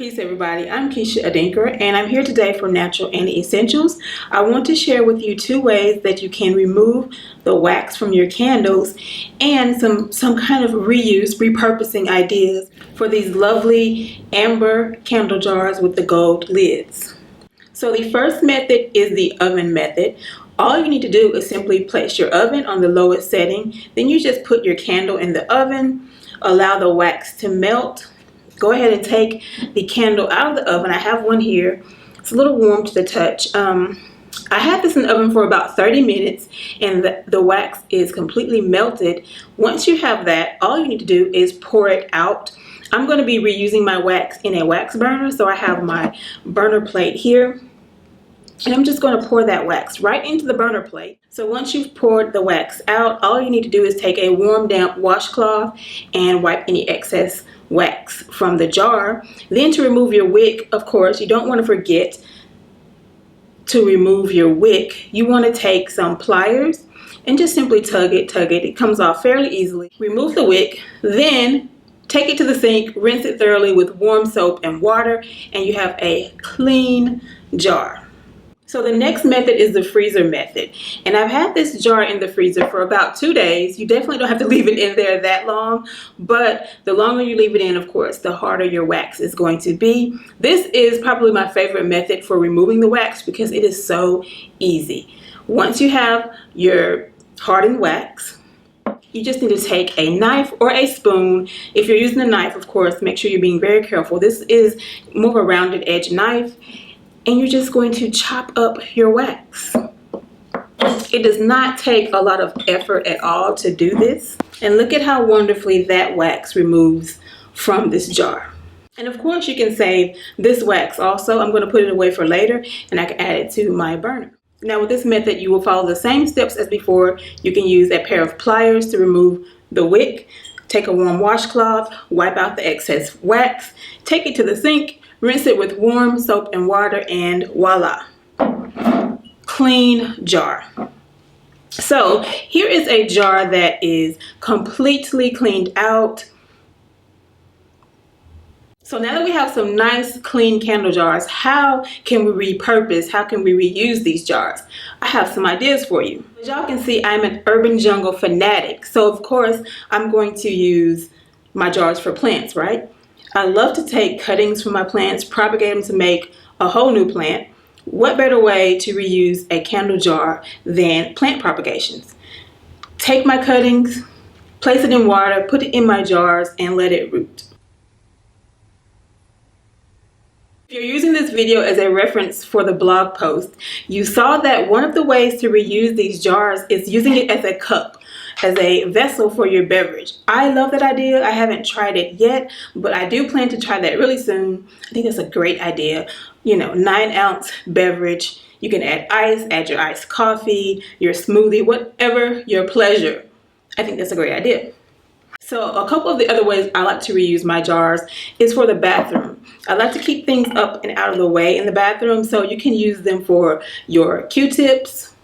Peace everybody, I'm Keisha Adinkra and I'm here today for NaturalAnnie Essentials. I want to share with you 2 ways that you can remove the wax from your candles and some kind of reuse, repurposing ideas for these lovely amber candle jars with the gold lids. So the first method is the oven method. All you need to do is simply place your oven on the lowest setting. Then you just put your candle in the oven, allow the wax to melt. Go ahead and take the candle out of the oven. I have one here. It's a little warm to the touch. I had this in the oven for about 30 minutes and the wax is completely melted. Once you have that, all you need to do is pour it out. I'm going to be reusing my wax in a wax burner, so I have my burner plate here. And I'm just going to pour that wax right into the burner plate. So once you've poured the wax out, all you need to do is take a warm, damp washcloth and wipe any excess wax from the jar. Then to remove your wick, of course, you don't want to forget to remove your wick. You want to take some pliers and just simply tug it. It comes off fairly easily. Remove the wick, then take it to the sink, rinse it thoroughly with warm soap and water, and you have a clean jar. So the next method is the freezer method. And I've had this jar in the freezer for about 2 days. You definitely don't have to leave it in there that long, but the longer you leave it in, of course, the harder your wax is going to be. This is probably my favorite method for removing the wax because it is so easy. Once you have your hardened wax, you just need to take a knife or a spoon. If you're using a knife, of course, make sure you're being very careful. This is more of a rounded edge knife. And you're just going to chop up your wax. It does not take a lot of effort at all to do this. And look at how wonderfully that wax removes from this jar. And of course you can save this wax also. I'm going to put it away for later and I can add it to my burner. Now with this method you will follow the same steps as before. You can use a pair of pliers to remove the wick. Take a warm washcloth, wipe out the excess wax, take it to the sink, rinse it with warm soap and water, and voila, clean jar. So here is a jar that is completely cleaned out. So now that we have some nice clean candle jars, how can we repurpose, how can we reuse these jars? I have some ideas for you. As y'all can see, I'm an urban jungle fanatic. So of course, I'm going to use my jars for plants, right? I love to take cuttings from my plants, propagate them to make a whole new plant. What better way to reuse a candle jar than plant propagations? Take my cuttings, place it in water, put it in my jars, and let it root. If you're using this video as a reference for the blog post, you saw that one of the ways to reuse these jars is using it as a cup, as a vessel for your beverage. I love that idea. I haven't tried it yet, but I do plan to try that really soon. I think that's a great idea. You know, 9-ounce beverage. You can add ice, add your iced coffee, your smoothie, whatever your pleasure. I think that's a great idea. So a couple of the other ways I like to reuse my jars is for the bathroom. I like to keep things up and out of the way in the bathroom, so you can use them for your Q-tips,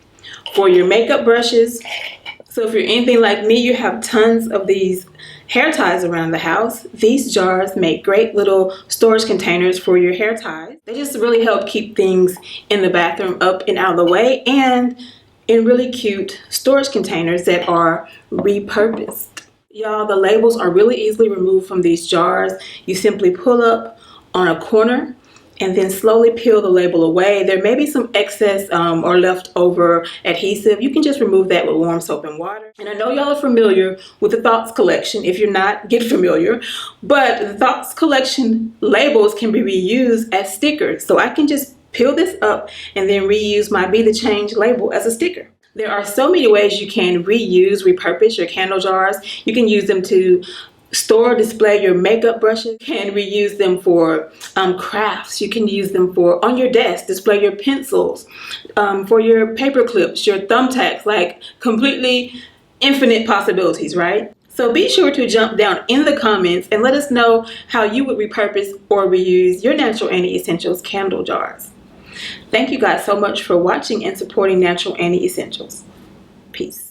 for your makeup brushes. So if you're anything like me, you have tons of these hair ties around the house. These jars make great little storage containers for your hair ties. They just really help keep things in the bathroom up and out of the way, and in really cute storage containers that are repurposed. Y'all, the labels are really easily removed from these jars. You simply pull up on a corner and then slowly peel the label away. There may be some excess or leftover adhesive. You can just remove that with warm soap and water. And I know y'all are familiar with the Thoughts collection. If you're not, get familiar. But the Thoughts collection labels can be reused as stickers. So I can just peel this up and then reuse my Be the Change label as a sticker. There are so many ways you can reuse, repurpose your candle jars. You can use them to store, display your makeup brushes. You can reuse them for crafts. You can use them for on your desk, display your pencils, for your paper clips, your thumbtacks, like completely infinite possibilities, right? So be sure to jump down in the comments and let us know how you would repurpose or reuse your NaturalAnnie Essentials candle jars. Thank you guys so much for watching and supporting NaturalAnnie Essentials. Peace.